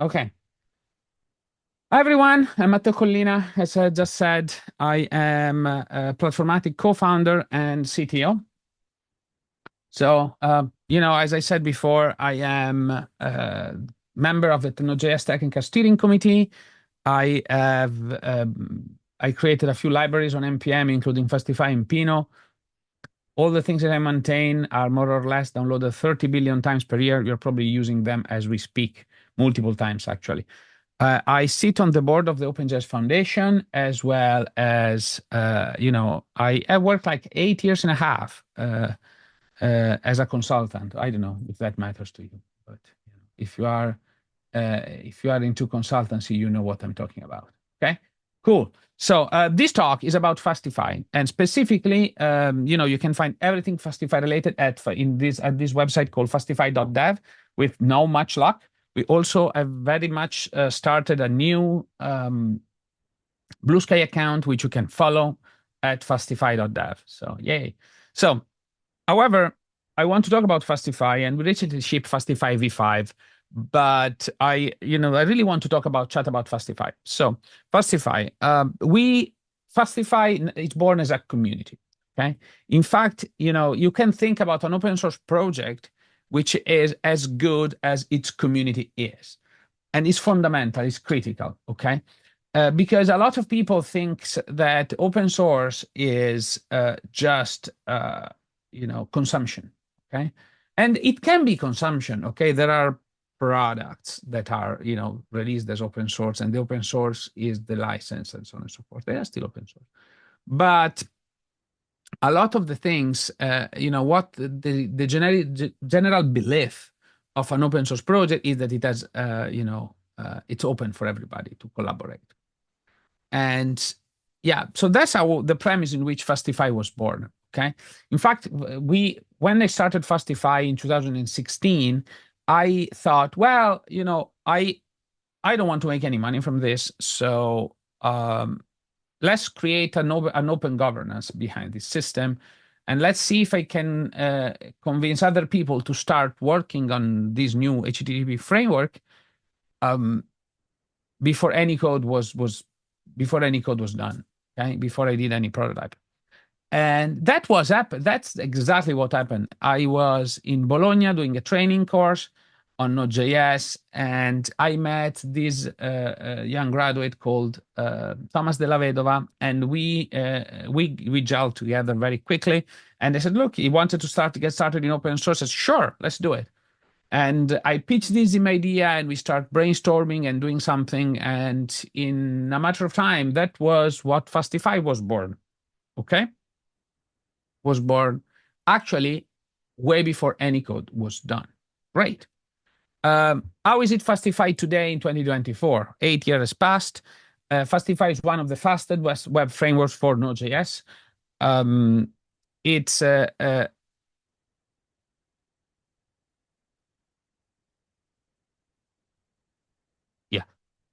Okay. Hi, everyone. I'm Matteo Collina. As I just said, I am a Platformatic co-founder and CTO. So, as I said before, I am a member of the Node.js Technical Steering Committee. I have I created a few libraries on NPM, including Fastify and Pino. All the things that I maintain are more or less downloaded 30 billion times per year. You're probably using them as we speak, multiple times actually. I sit on the board of the OpenJS Foundation, as well as, I worked like 8 years and a half as a consultant. I don't know if that matters to you, but if you are into consultancy, you know what I'm talking about. Okay, cool. So this talk is about Fastify, and specifically, you can find everything Fastify related at this website called fastify.dev. With no much luck, we also have very much started a new Blue Sky account, which you can follow at fastify.dev. So yay. So, however, I want to talk about Fastify, and we recently shipped Fastify v5, but I really want to chat about Fastify. So Fastify, Fastify is born as a community. Okay. In fact, you can think about an open source project which is as good as its community is, and it's fundamental, it's critical. Okay. Because a lot of people think that open source is just consumption. Okay, and it can be consumption. Okay, there are products that are released as open source, and the open source is the license and so on and so forth. They are still open source, but a lot of the things, what the general belief of an open source project is that it has, it's open for everybody to collaborate. And yeah, so that's how the premise in which Fastify was born. Okay. In fact, when I started Fastify in 2016, I thought, well, I don't want to make any money from this. So let's create an open governance behind this system. And let's see if I can convince other people to start working on this new HTTP framework before any code was done, okay? Before I did any prototype. And that's exactly what happened. I was in Bologna doing a training course on Node.js, and I met this young graduate called Thomas Della Vedova, and we gelled together very quickly. And they said, look, he wanted to get started in open source. I said, sure, let's do it. And I pitched this idea, and we start brainstorming and doing something. And in a matter of time, that was what Fastify was born. Okay, was born actually way before any code was done. Great. How is it Fastify today in 2024? 8 years passed. Fastify is one of the fastest web frameworks for Node.js. It's yeah,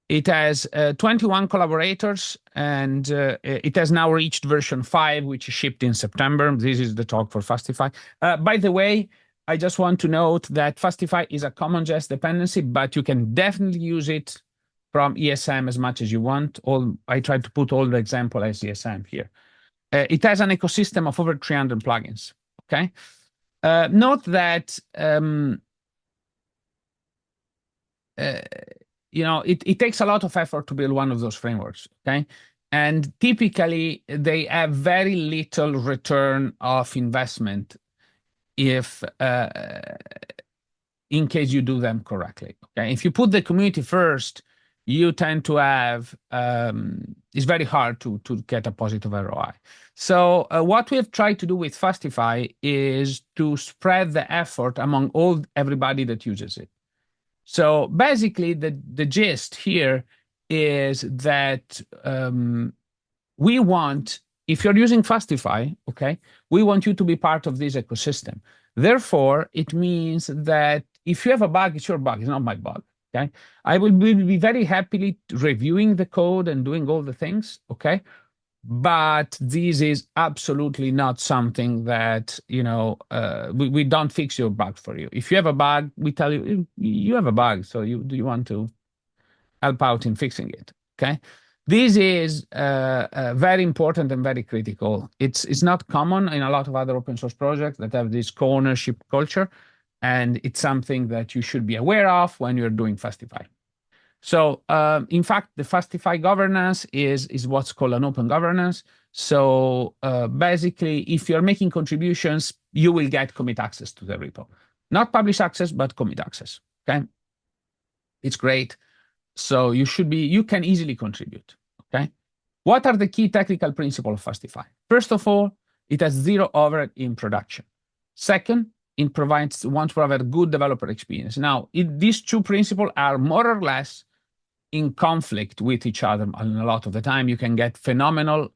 it has 21 collaborators, and it has now reached version 5, which shipped in September. This is the talk for Fastify. By the way, I just want to note that Fastify is a CommonJS dependency, but you can definitely use it from ESM as much as you want. I tried to put all the example as ESM here. It has an ecosystem of over 300 plugins. Okay. Note that it takes a lot of effort to build one of those frameworks. Okay. And typically they have very little return of investment if in case you do them correctly. Okay. If you put the community first, you tend to have it's very hard to get a positive ROI. So what we have tried to do with Fastify is to spread the effort among everybody that uses it. So basically, the gist here is that we want, if you're using Fastify, okay, we want you to be part of this ecosystem. Therefore, it means that if you have a bug, it's your bug, it's not my bug. Okay, I will be very happily reviewing the code and doing all the things. Okay, but this is absolutely not something that we don't fix your bug for you. If you have a bug, we tell you you have a bug, so do you want to help out in fixing it. Okay. This is very important and very critical. It's not common in a lot of other open source projects that have this co-ownership culture, and it's something that you should be aware of when you're doing Fastify. So, in fact, the Fastify governance is what's called an open governance. So, basically, if you're making contributions, you will get commit access to the repo. Not publish access, but commit access. Okay, it's great. So you can easily contribute. Okay, what are the key technical principles of Fastify? First of all, it has zero overhead in production. Second, it wants to provide a good developer experience. Now, these two principles are more or less in conflict with each other. And a lot of the time, you can get phenomenal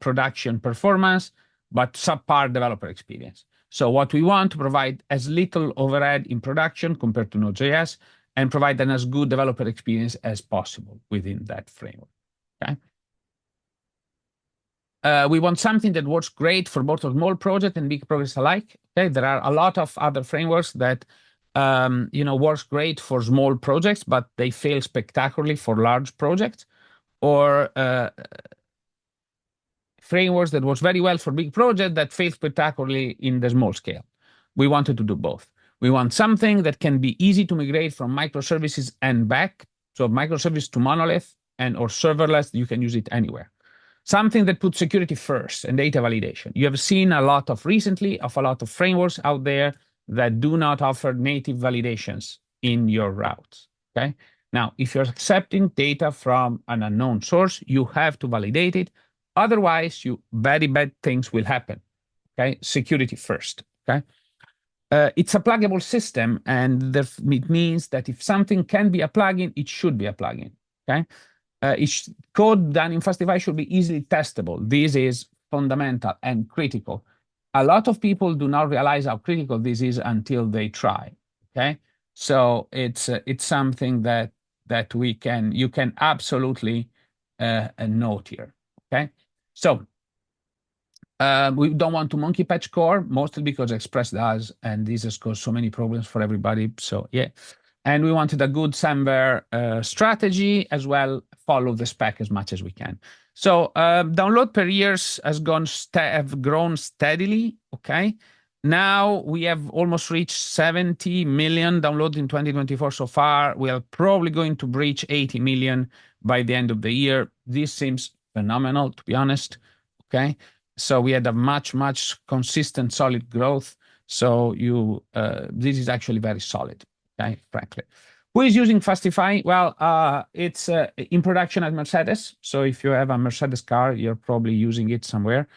production performance, but subpar developer experience. So what we want to provide as little overhead in production compared to Node.js, and provide an as good developer experience as possible within that framework. Okay. We want something that works great for both a small project and big projects alike. Okay, there are a lot of other frameworks that works great for small projects, but they fail spectacularly for large projects, or frameworks that works very well for big projects that fail spectacularly in the small scale. We wanted to do both. We want something that can be easy to migrate from microservices and back, so microservice to monolith or serverless, you can use it anywhere. Something that puts security first and data validation. You have seen a lot of frameworks out there that do not offer native validations in your routes. Okay. Now, if you're accepting data from an unknown source, you have to validate it. Otherwise, very bad things will happen. Okay. Security first. Okay. It's a pluggable system, and it means that if something can be a plugin, it should be a plugin. Okay. Code done in Fastify should be easily testable. This is fundamental and critical. A lot of people do not realize how critical this is until they try. Okay, so it's something that you can absolutely note here. Okay, so we don't want to monkey patch core, mostly because Express does, and this has caused so many problems for everybody. So yeah. And we wanted a good somewhere strategy as well, follow the spec as much as we can. So download per years have grown steadily, okay? Now we have almost reached 70 million downloads in 2024 so far. We are probably going to breach 80 million by the end of the year. This seems phenomenal, to be honest, okay? So we had a much consistent, solid growth. So this is actually very solid. Okay, frankly. Who is using Fastify? Well, it's in production at Mercedes. So if you have a Mercedes car, you're probably using it somewhere.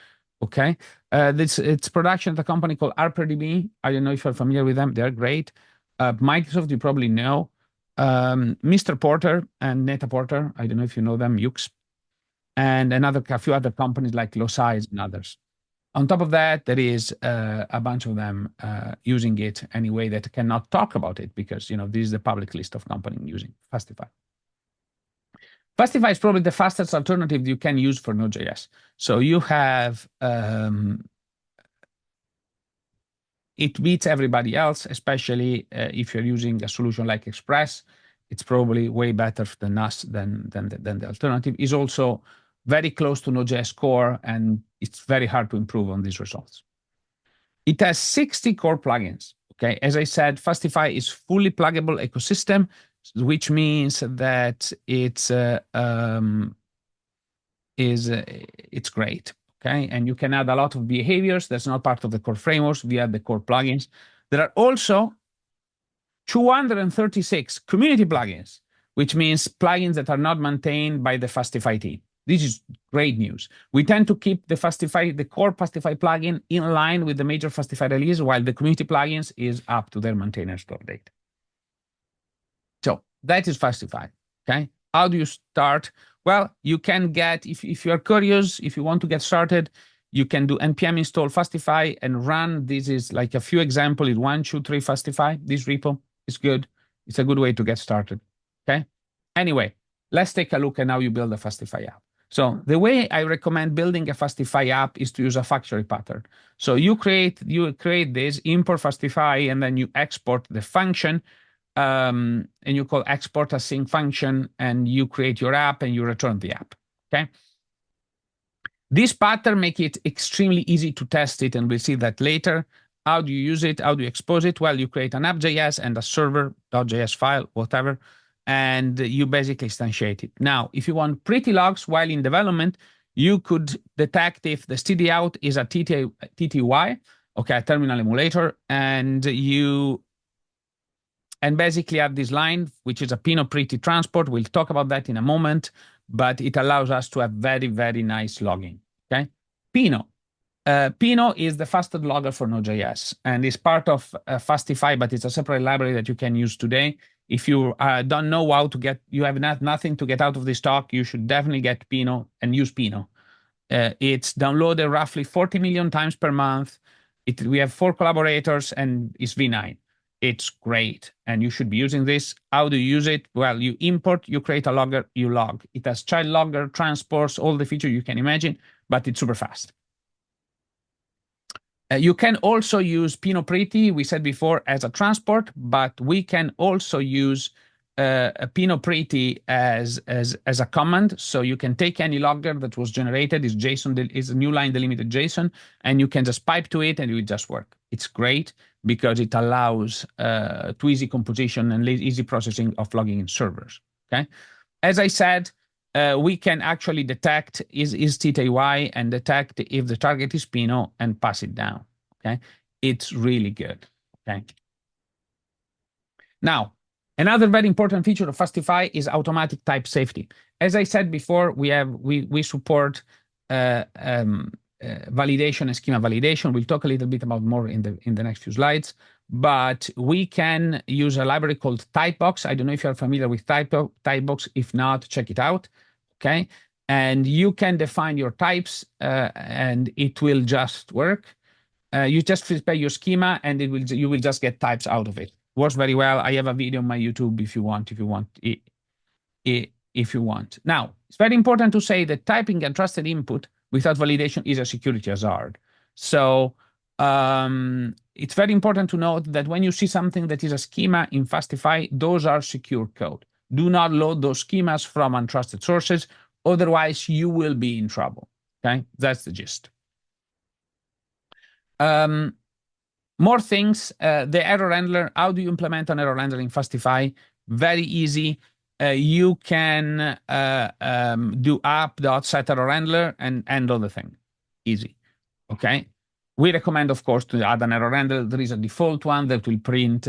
Okay. It's production at a company called HarperDB. I don't know if you're familiar with them. They're great. Microsoft, you probably know. Mr. Porter and Neta Porter. I don't know if you know them, Yux. And a few other companies like Losai's and others. On top of that, there is a bunch of them using it anyway that cannot talk about it because, this is the public list of companies using Fastify. Fastify is probably the fastest alternative you can use for Node.js. So you have, it beats everybody else, especially if you're using a solution like Express. It's probably way better than us than the alternative. Is also very close to Node.js core, and it's very hard to improve on these results. It has 60 core plugins. Okay, as I said, Fastify is fully pluggable ecosystem, which means that it's great. Okay, and you can add a lot of behaviors that's not part of the core frameworks via the core plugins. There are also 236 community plugins, which means plugins that are not maintained by the Fastify team. This is great news. We tend to keep the core Fastify plugin in line with the major Fastify release, while the community plugins is up to their maintainers store date. So that is Fastify. Okay. How do you start? Well, you can get, if you are curious, if you want to get started, you can do npm install Fastify and run. This is like a few examples in 1, 2, 3 Fastify. This repo is good. It's a good way to get started. Okay. Anyway, let's take a look at how you build a Fastify app. So the way I recommend building a Fastify app is to use a factory pattern. So you create this, import Fastify, and then you export the function and you call export async function, and you create your app and you return the app. Okay. This pattern make it extremely easy to test it, and we'll see that later. How do you use it? How do you expose it? Well, you create an app.js and a server.js file, whatever, and you basically instantiate it. Now, if you want pretty logs while in development, you could detect if the std out is a TTY, okay, a terminal emulator, and basically add this line, which is a Pino pretty transport. We'll talk about that in a moment, but it allows us to have very, very nice logging. Okay, Pino. Pino is the fastest logger for Node.js and is part of Fastify, but it's a separate library that you can use today. If you don't know how to get, you have nothing to get out of this talk, you should definitely get Pino and use Pino. It's downloaded roughly 40 million times per month. We have 4 collaborators and it's V9. It's great, and you should be using this. How do you use it? Well, you import, you create a logger, you log. It has child logger, transports, all the features you can imagine, but it's super fast. You can also use Pino Pretty, we said before, as a transport, but we can also use a Pino Pretty as a command. So you can take any logger that was generated, is JSON, is a new line delimited JSON, and you can just pipe to it and it will just work. It's great because it allows to easy composition and easy processing of logging in servers. Okay, as I said, we can actually detect is TTY and detect if the target is Pino and pass it down. Okay, it's really good. Okay. Now, another very important feature of Fastify is automatic type safety. As I said before, we support validation and schema validation. We'll talk a little bit about more in the next few slides. But we can use a library called Typebox. I don't know if you're familiar with Typebox. If not, check it out. Okay, and you can define your types, and it will just work. You just prepare your schema, and you will just get types out of it. Works very well. I have a video on my YouTube if you want. If you want. Now, it's very important to say that typing and trusted input without validation is a security hazard. So it's very important to note that when you see something that is a schema in Fastify, those are secure code. Do not load those schemas from untrusted sources. Otherwise, you will be in trouble. Okay, that's the gist. More things, the error handler. How do you implement an error handler in Fastify? Very easy. You can do app.setErrorHandler and handle the thing. Easy. Okay. We recommend, of course, to add an error handler. There is a default one that will print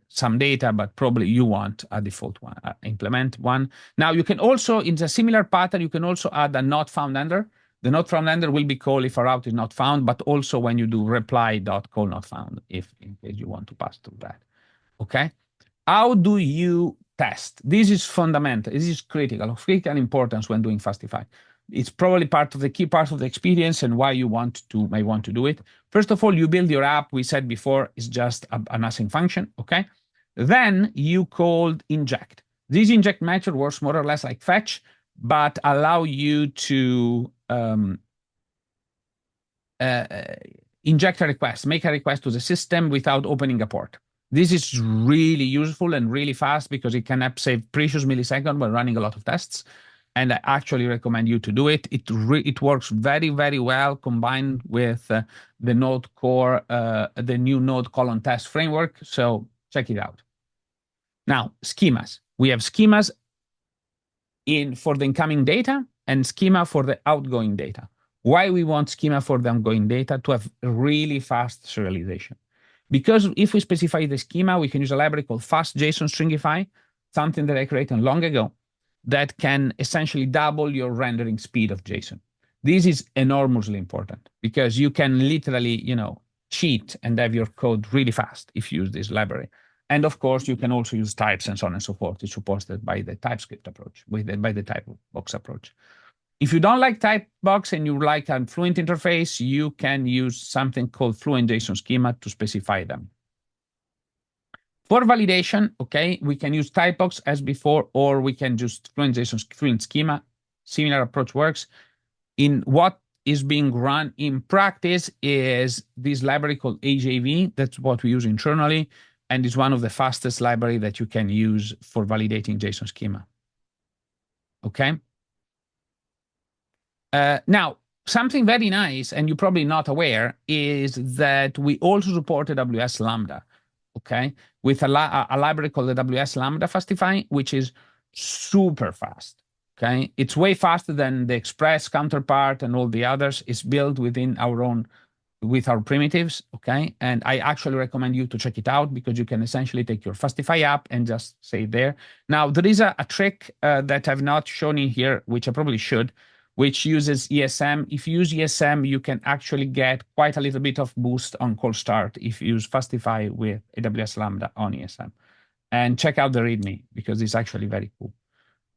some data, but probably you want a default one, implement one. Now, you can also, in a similar pattern, you can also add a not found handler. The not found handler will be called if a route is not found, but also when you do reply.call not found, if in case you want to pass through that. Okay. How do you test? This is fundamental. This is critical, of critical importance when doing Fastify. It's probably part of the key part of the experience and why you may want to do it. First of all, you build your app. We said before, it's just an async function, okay? Then you called inject. This inject method works more or less like fetch, but allow you to inject a request, make a request to the system without opening a port. This is really useful and really fast because it can save precious milliseconds when running a lot of tests. And I actually recommend you to do it. It works very, very well combined with the Node Core, the new Node colon test framework. So check it out. Now, schemas. We have schemas for the incoming data and schema for the outgoing data. Why we want schema for the outgoing data? To have really fast serialization. Because if we specify the schema, we can use a library called fastjsonstringify, something that I created long ago, that can essentially double your rendering speed of JSON. This is enormously important because you can literally, cheat and have your code really fast if you use this library. And of course, you can also use types and so on and so forth. It's supported by the TypeScript approach, by the Typebox approach. If you don't like Typebox and you like a Fluent interface, you can use something called Fluent JSON schema to specify them. For validation, okay, we can use Typebox as before, or we can just Fluent JSON Fluent schema. Similar approach works. In what is being run in practice is this library called AJV. That's what we use internally. and is one of the fastest library that you can use for validating JSON schema. Okay. Now, something very nice, and you're probably not aware, is that we also support AWS Lambda, okay, with a library called AWS Lambda Fastify, which is super fast, okay? It's way faster than the Express counterpart and all the others. It's built within our own, with our primitives, okay? And I actually recommend you to check it out because you can essentially take your Fastify app and just say there. Now, there is a trick that I've not shown in here, which I probably should, which uses ESM. If you use ESM, you can actually get quite a little bit of boost on cold start if you use Fastify with AWS Lambda on ESM. And check out the README because it's actually very cool.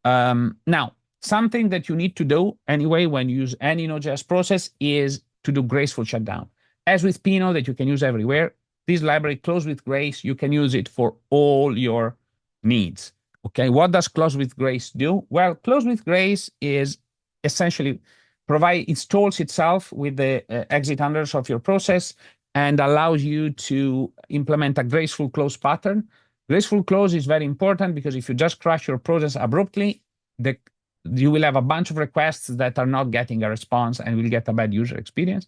Now, something that you need to do anyway when you use any Node.js process is to do graceful shutdown. As with Pino that you can use everywhere, this library close with grace, you can use it for all your needs. Okay, what does close with grace do? Well, close with grace is essentially installs itself with the exit handlers of your process and allows you to implement a graceful close pattern. Graceful close is very important because if you just crash your process abruptly, you will have a bunch of requests that are not getting a response and will get a bad user experience.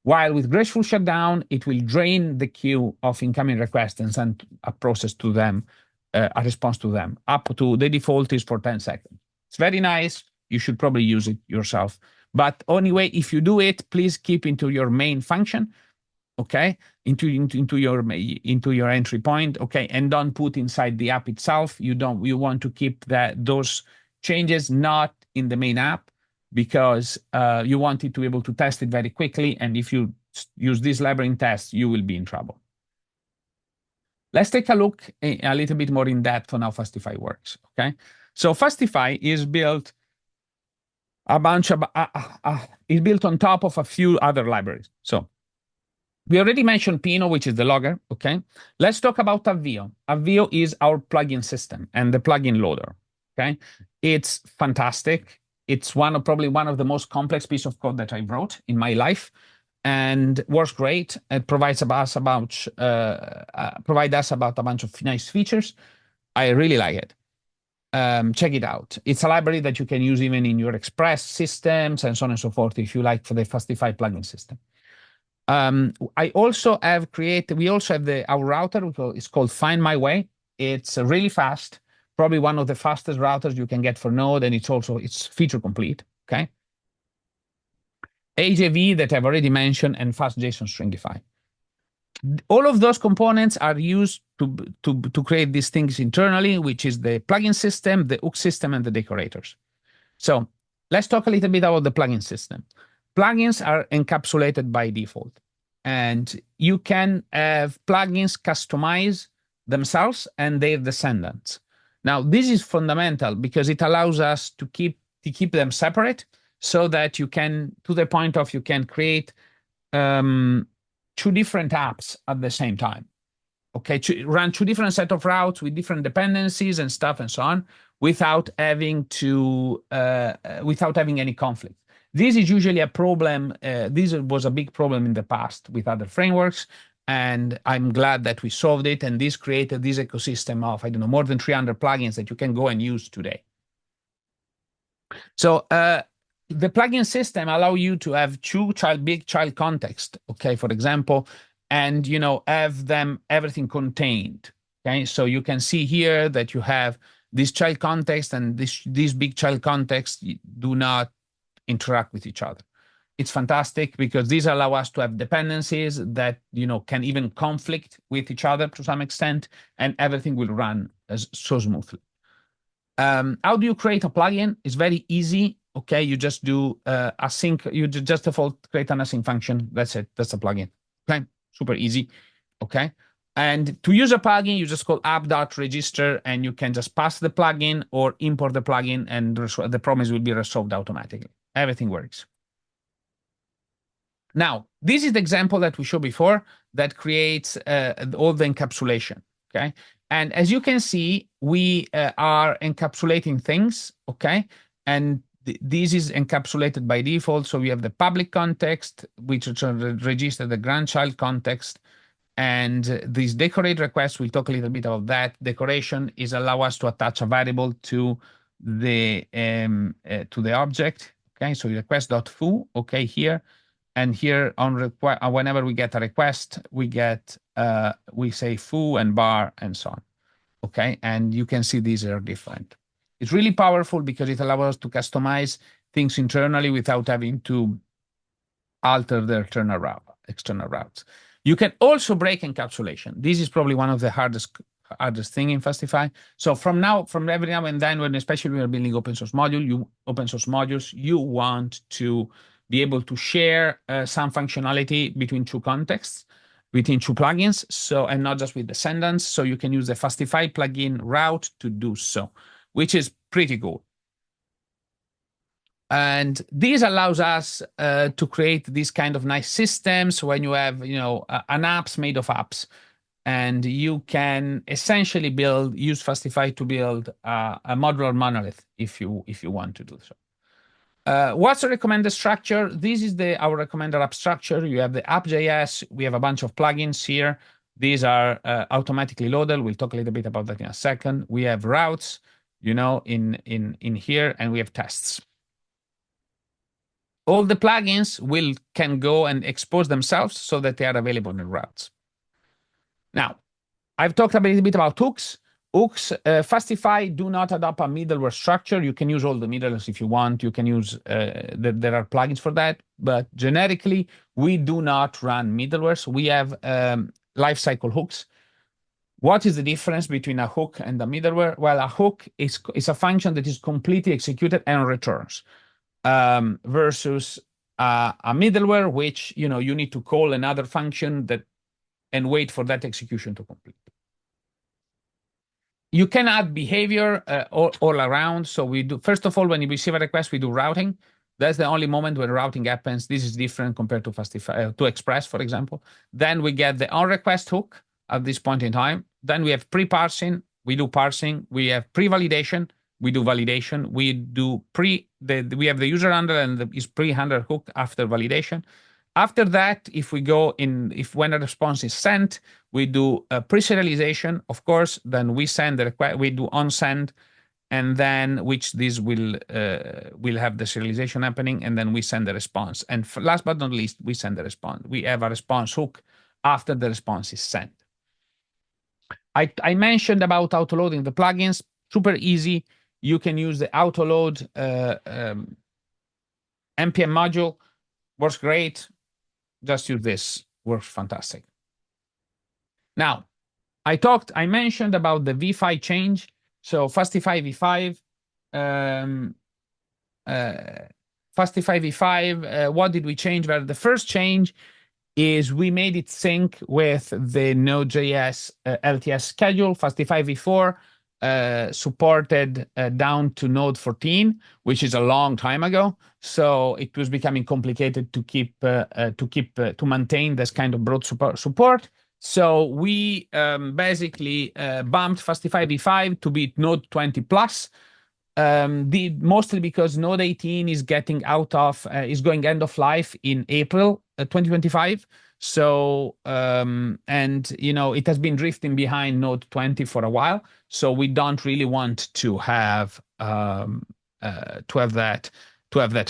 While with graceful shutdown, it will drain the queue of incoming requests and send a process to them, a response to them. Up to the default is for 10 seconds. It's very nice. You should probably use it yourself. But anyway, if you do it, please keep into your main function, okay? Into your entry point, okay? And don't put inside the app itself. You want to keep those changes not in the main app because you want it to be able to test it very quickly. And if you use this library in tests, you will be in trouble. Let's take a look a little bit more in depth on how Fastify works, okay? So Fastify is built is built on top of a few other libraries. So we already mentioned Pino, which is the logger, okay? Let's talk about Avio. Avio is our plugin system and the plugin loader, okay? It's fantastic. It's probably one of the most complex pieces of code that I wrote in my life and works great. It provides us about a bunch of nice features. I really like it. Check it out. It's a library that you can use even in your Express systems and so on and so forth if you like for the Fastify plugin system. We also have our router, it's called Find My Way. It's really fast, probably one of the fastest routers you can get for Node, and it's feature complete, okay? AJV that I've already mentioned, and fast JSON stringify. All of those components are used to create these things internally, which is the plugin system, the hook system, and the decorators. So let's talk a little bit about the plugin system. Plugins are encapsulated by default, and you can have plugins customize themselves and their descendants. Now, this is fundamental because it allows us to keep them separate so that you can, to the point of you can create two different apps at the same time. Okay, to run two different set of routes with different dependencies and stuff and so on without having any conflict. This is usually a problem. This was a big problem in the past with other frameworks, and I'm glad that we solved it. And this created this ecosystem of, I don't know, more than 300 plugins that you can go and use today. So the plugin system allow you to have two big child context, okay, for example, and have them everything contained. Okay, so you can see here that you have this child context and this big child context do not interact with each other. It's fantastic because these allow us to have dependencies that can even conflict with each other to some extent, and everything will run so smoothly. How do you create a plugin? It's very easy. Okay, you just do async. You just default create an async function. That's it. That's a plugin. Okay, super easy. Okay, and to use a plugin, you just call app.register, and you can just pass the plugin or import the plugin, and the promise will be resolved automatically. Everything works. Now, this is the example that we showed before that creates all the encapsulation. Okay, and as you can see, we are encapsulating things. Okay, and this is encapsulated by default. So we have the public context, which register the grandchild context, And this decorate request, we'll talk a little bit about that. Decoration is allow us to attach a variable to the object. Okay, so request.foo, okay, here. And here on request, whenever we get a request, we get we say foo and bar and so on. Okay, and you can see these are different. It's really powerful because it allows us to customize things internally without having to alter the external routes. You can also break encapsulation. This is probably one of the hardest thing in Fastify. So from every now and then, when especially when you're building open source modules, you want to be able to share some functionality between two contexts, between two plugins. So, and not just with descendants. So you can use the Fastify plugin route to do so, which is pretty cool. And this allows us to create these kind of nice systems when you have, an apps made of apps, and you can essentially use Fastify to build a modular monolith if you want to do so. What's the recommended structure? This is our recommended app structure. You have the app.js. We have a bunch of plugins here. These are automatically loaded. We'll talk a little bit about that in a second. We have routes, in here, and we have tests. All the plugins can go and expose themselves so that they are available in routes. Now, I've talked a little bit about hooks. Fastify do not adopt a middleware structure. You can use all the middlewares if you want. You can use, there are plugins for that, but generically, we do not run middlewares. We have lifecycle hooks. What is the difference between a hook and a middleware? Well, a hook is a function that is completely executed and returns. Versus a middleware, which you need to call another function and wait for that execution to complete. You can add behavior all around. So we do, first of all, when you receive a request, we do routing. That's the only moment when routing happens. This is different compared to Fastify, to Express, for example. Then we get the on-request hook at this point in time. Then we have pre-parsing. We do parsing. We have pre-validation. We do validation. We do we have the user handler and is pre-handler hook after validation. After that, when a response is sent, we do a pre-serialization, of course. Then we send the request. We do on-send, and then this will have the serialization happening, and then we send the response. And last but not least, we send the response. We have a response hook after the response is sent. I mentioned about autoloading the plugins. Super easy. You can use the Autoload npm module. Works great. Just use this. Works fantastic. Now, I mentioned about the v5 change. So Fastify v5. Fastify v5, what did we change? Well, the first change is we made it sync with the Node.js LTS schedule. Fastify v4 supported down to Node 14, which is a long time ago. So it was becoming complicated to maintain this kind of broad support. So we basically bumped Fastify v5 to be Node 20 plus. Mostly because Node 18 is is going end of life in April 2025. So it has been drifting behind Node 20 for a while. So we don't really want to have that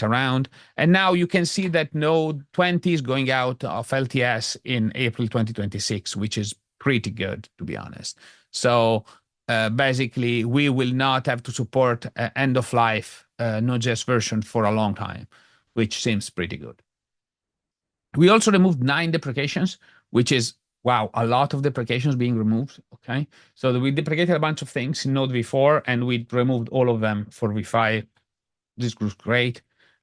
around. And now you can see that Node 20 is going out of LTS in April 2026, which is pretty good, to be honest. So basically, we will not have to support end of life Node.js version for a long time, which seems pretty good. We also removed 9 deprecations, which is, wow, a lot of deprecations being removed, okay? So we deprecated a bunch of things in Node v4, and we removed all of them for v5. This was great.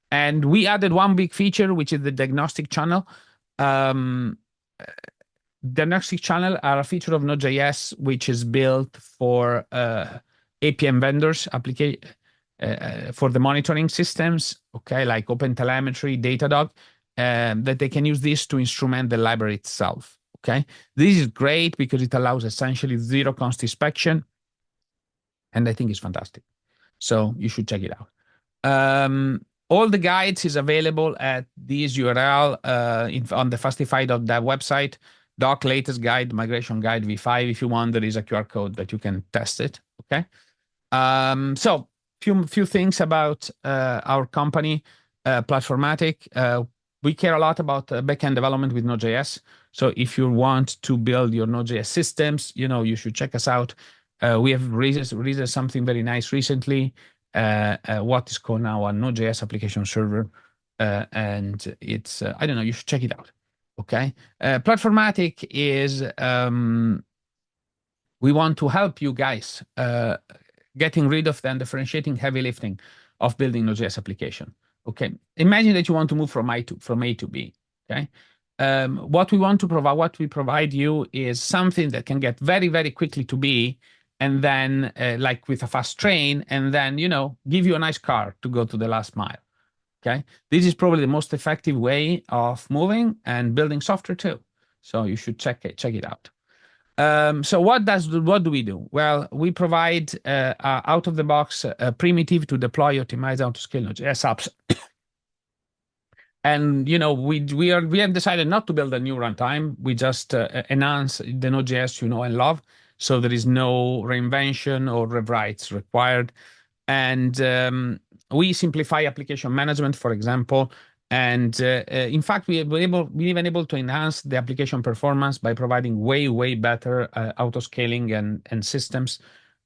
And we added one big feature, which is the Diagnostic channel. Diagnostic channel are a feature of Node.js, which is built for APM vendors for the monitoring systems, okay, like OpenTelemetry, Datadog, that they can use this to instrument the library itself, okay? This is great because it allows essentially zero const inspection, and I think it's fantastic. So you should check it out. All the guides is available at this URL on the fastify.dev website. doc latest guide, migration guide v5. If you want, there is a QR code that you can test it. Okay. So few things about our company, Platformatic. We care a lot about backend development with Node.js. So if you want to build your Node.js systems, you should check us out. We have released something very nice recently, what is called now a Node.js application server. And it's, I don't know, you should check it out. Okay. Platformatic is, we want to help you guys getting rid of the differentiating heavy lifting of building Node.js application. Okay. Imagine that you want to move from A to B. Okay. What we provide you is something that can get very, very quickly to B, and then like with a fast train, and then, give you a nice car to go to the last mile. Okay. This is probably the most effective way of moving and building software too. So you should check it out. So what do we do? Well, we provide out of the box a primitive to deploy, optimize, autoscale Node.js apps. And we have decided not to build a new runtime. We just enhance the Node.js you know and love. So there is no reinvention or rewrites required. And we simplify application management, for example. And in fact, we've been able to enhance the application performance by providing way better autoscaling and systems,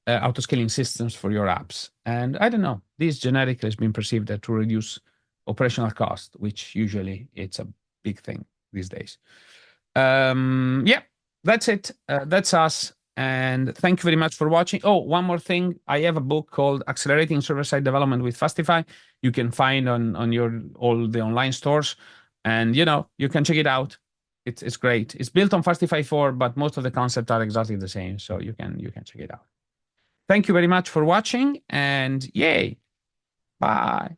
autoscaling systems for your apps. And I don't know, this generically has been perceived to reduce operational cost, which usually it's a big thing these days. Yeah, that's it. That's us. And thank you very much for watching. Oh, one more thing. I have a book called Accelerating Server-Side Development with Fastify. You can find on all the online stores. And, you can check it out. It's great. It's built on Fastify 4, but most of the concepts are exactly the same. So you can check it out. Thank you very much for watching. And yay. Bye.